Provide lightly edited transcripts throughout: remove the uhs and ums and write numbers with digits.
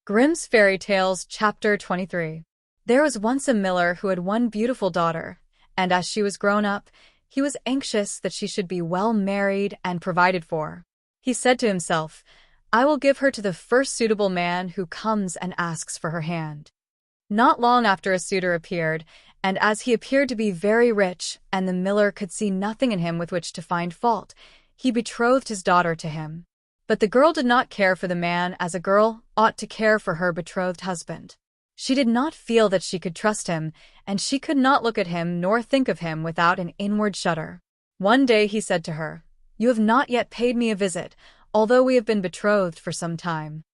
Grimm's Fairy Tales, Chapter 23. There was once a miller who had one beautiful daughter, and as she was grown up, he was anxious that she should be well married and provided for. He said to himself, "I will give her to the first suitable man who comes and asks for her hand." Not long after a suitor appeared, and as he appeared to be very rich, and the miller could see nothing in him with which to find fault, he betrothed his daughter to him. But the girl did not care for the man as a girl ought to care for her betrothed husband. She did not feel that she could trust him, and she could not look at him nor think of him without an inward shudder. One day he said to her, "You have not yet paid me a visit, although we have been betrothed for some time."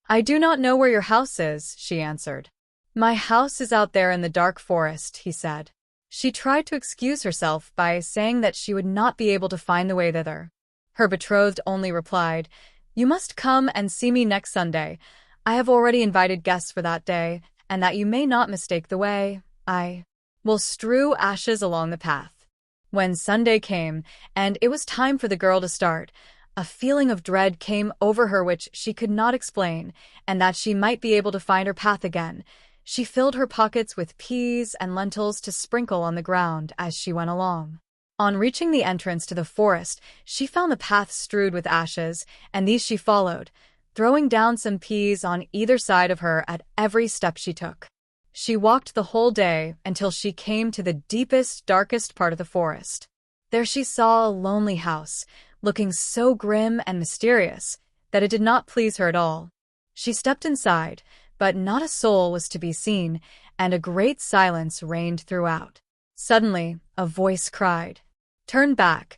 "I do not know where your house is," she answered. "My house is out there in the dark forest," he said. She tried to excuse herself by saying that she would not be able to find the way thither. Her betrothed only replied, "You must come and see me next Sunday. I have already invited guests for that day, and that you may not mistake the way, I will strew ashes along the path." When Sunday came, and it was time for the girl to start, a feeling of dread came over her which she could not explain, and that she might be able to find her path again, she filled her pockets with peas and lentils to sprinkle on the ground as she went along. On reaching the entrance to the forest, she found the path strewed with ashes, and these she followed, throwing down some peas on either side of her at every step she took. She walked the whole day until she came to the deepest, darkest part of the forest. There she saw a lonely house, looking so grim and mysterious that it did not please her at all. She stepped inside, but not a soul was to be seen, and a great silence reigned throughout. Suddenly, a voice cried, turn back,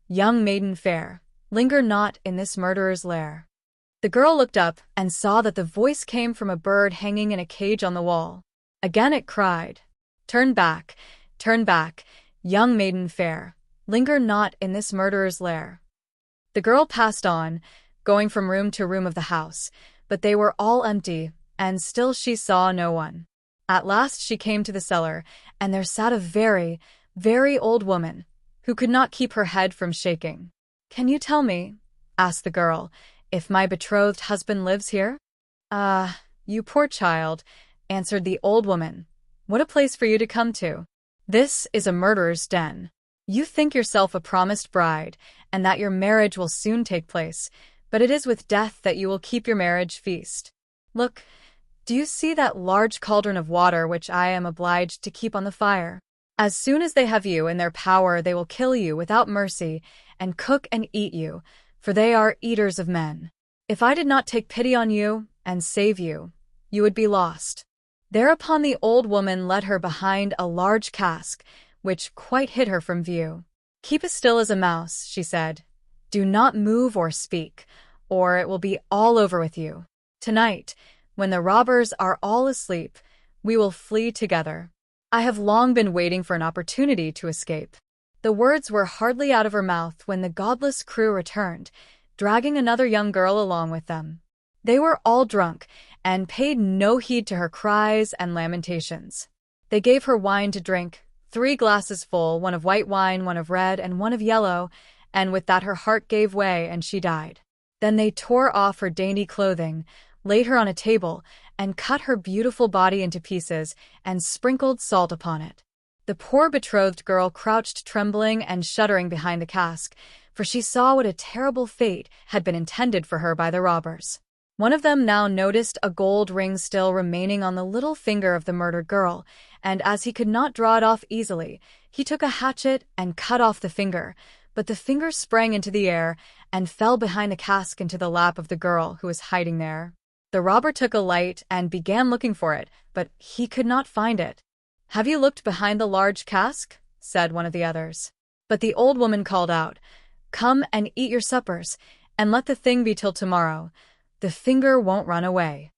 young maiden fair, linger not in this murderer's lair." The girl looked up and saw that the voice came from a bird hanging in a cage on the wall. Again it cried, turn back, young maiden fair, linger not in this murderer's lair." The girl passed on, going from room to room of the house, but they were all empty, and still she saw no one. At last she came to the cellar, and there sat a very old woman, who could not keep her head from shaking. "Can you tell me," asked the girl, "if my betrothed husband lives here?" "Ah, you poor child," answered the old woman. "What a place for you to come to. This is a murderer's den. You think yourself a promised bride, and that your marriage will soon take place, but it is with death that you will keep your marriage feast. Look, do you see that large cauldron of water which I am obliged to keep on the fire? As soon as they have you in their power, they will kill you without mercy and cook and eat you, for they are eaters of men. If I did not take pity on you and save you, you would be lost." Thereupon the old woman led her behind a large cask, which quite hid her from view. "Keep as still as a mouse," she said. "Do not move or speak, or it will be all over with you. Tonight, when the robbers are all asleep, we will flee together. I have long been waiting for an opportunity to escape." The words were hardly out of her mouth when the godless crew returned, dragging another young girl along with them. They were all drunk, and paid no heed to her cries and lamentations. They gave her wine to drink, 3 glasses full, one of white wine, one of red, and one of yellow, and with that her heart gave way and she died. Then they tore off her dainty clothing, laid her on a table, and cut her beautiful body into pieces, and sprinkled salt upon it. The poor betrothed girl crouched trembling and shuddering behind the cask, for she saw what a terrible fate had been intended for her by the robbers. One of them now noticed a gold ring still remaining on the little finger of the murdered girl, and as he could not draw it off easily, he took a hatchet and cut off the finger, but the finger sprang into the air and fell behind the cask into the lap of the girl who was hiding there. The robber took a light and began looking for it, but he could not find it. "Have you looked behind the large cask?" said one of the others. But the old woman called out, "Come and eat your suppers, and let the thing be till tomorrow. The finger won't run away."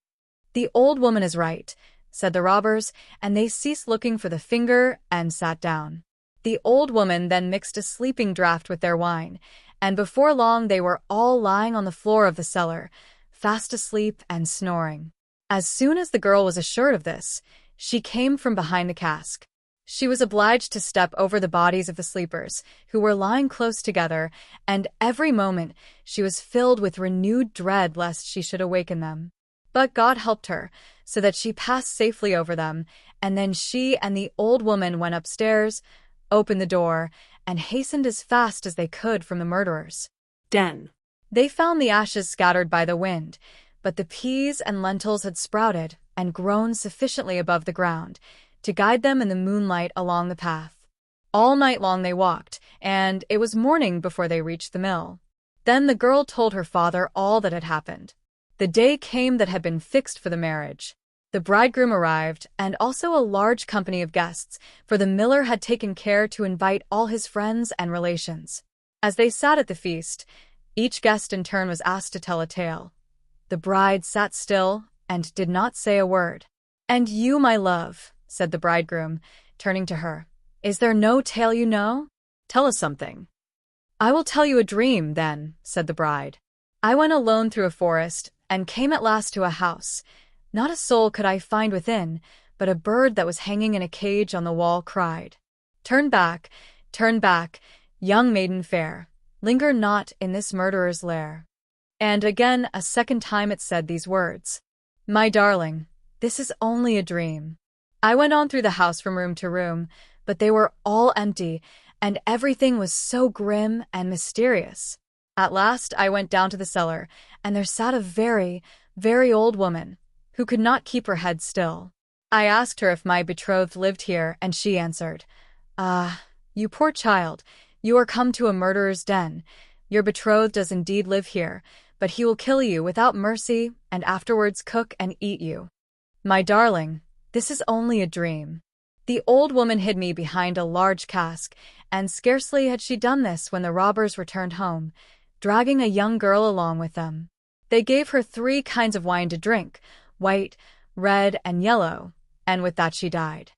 "The old woman is right," said the robbers, and they ceased looking for the finger and sat down. The old woman then mixed a sleeping draught with their wine, and before long they were all lying on the floor of the cellar, fast asleep and snoring. As soon as the girl was assured of this, she came from behind the cask. She was obliged to step over the bodies of the sleepers, who were lying close together, and every moment she was filled with renewed dread lest she should awaken them. But God helped her, so that she passed safely over them, and then she and the old woman went upstairs, opened the door, and hastened as fast as they could from the murderers' den. They found the ashes scattered by the wind, but the peas and lentils had sprouted and grown sufficiently above the ground to guide them in the moonlight along the path. All night long they walked, and it was morning before they reached the mill. Then the girl told her father all that had happened. The day came that had been fixed for the marriage. The bridegroom arrived, and also a large company of guests, for the miller had taken care to invite all his friends and relations. As they sat at the feast, each guest in turn was asked to tell a tale. The bride sat still and did not say a word. "And you, my love," said the bridegroom, turning to her, "is there no tale you know? Tell us something." "I will tell you a dream, then," said the bride. "I went alone through a forest, and came at last to a house. Not a soul could I find within, but a bird that was hanging in a cage on the wall cried, 'Turn back, young maiden fair, linger not in this murderer's lair.' And again, a second time it said these words, 'My darling, this is only a dream.' I went on through the house from room to room, but they were all empty, and everything was so grim and mysterious. At last I went down to the cellar, and there sat a very, very old woman, who could not keep her head still. I asked her if my betrothed lived here, and she answered, 'Ah, you poor child, you are come to a murderer's den. Your betrothed does indeed live here, but he will kill you without mercy, and afterwards cook and eat you. My darling, this is only a dream.' The old woman hid me behind a large cask, and scarcely had she done this when the robbers returned home, dragging a young girl along with them. They gave her 3 kinds of wine to drink, white, red, and yellow, and with that she died.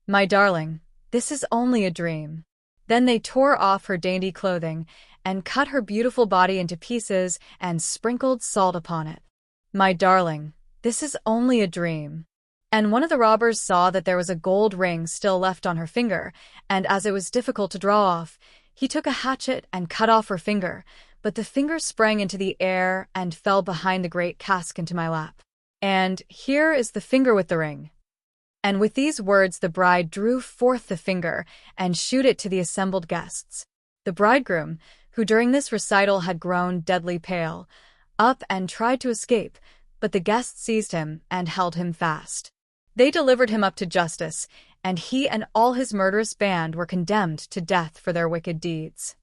My darling, this is only a dream." Then they tore off her dainty clothing, and cut her beautiful body into pieces and sprinkled salt upon it. My darling, this is only a dream. And one of the robbers saw that there was a gold ring still left on her finger, and as it was difficult to draw off, he took a hatchet and cut off her finger, but the finger sprang into the air and fell behind the great cask into my lap. And here is the finger with the ring. And with these words the bride drew forth the finger and shewed it to the assembled guests. The bridegroom, who during this recital had grown deadly pale, up and tried to escape, but the guests seized him and held him fast. They delivered him up to justice, and he and all his murderous band were condemned to death for their wicked deeds.